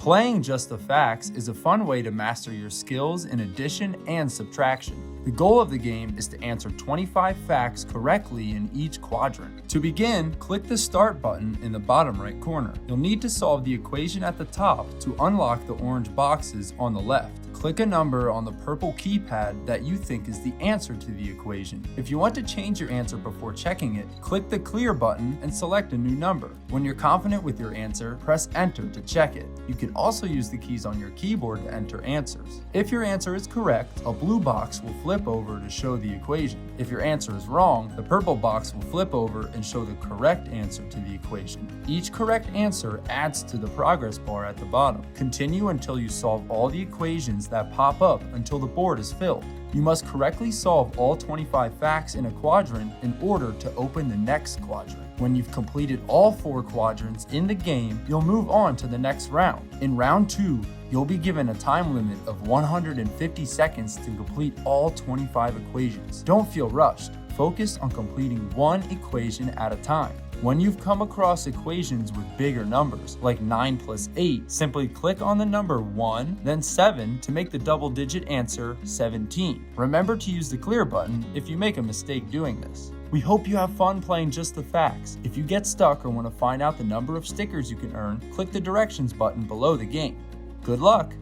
Playing Just the Facts is a fun way to master your skills in addition and subtraction. The goal of the game is to answer 25 facts correctly in each quadrant. To begin, click the Start button in the bottom right corner. You'll need to solve the equation at the top to unlock the orange boxes on the left. Click a number on the purple keypad that you think is the answer to the equation. If you want to change your answer before checking it, click the Clear button and select a new number. When you're confident with your answer, press Enter to check it. You can also use the keys on your keyboard to enter answers. If your answer is correct, a blue box will flip over to show the equation. If your answer is wrong, the purple box will flip over and show the correct answer to the equation. Each correct answer adds to the progress bar at the bottom. Continue until you solve all the equations that pop up until the board is filled. You must correctly solve all 25 facts in a quadrant in order to open the next quadrant. When you've completed all 4 quadrants in the game, you'll move on to the next round. In round 2, you'll be given a time limit of 150 seconds to complete all 25 equations. Don't feel rushed. Focus on completing one equation at a time. When you've come across equations with bigger numbers, like 9 plus 8, simply click on the number 1, then 7 to make the double-digit answer 17. Remember to use the Clear button if you make a mistake doing this. We hope you have fun playing Just the Facts. If you get stuck or want to find out the number of stickers you can earn, click the Directions button below the game. Good luck!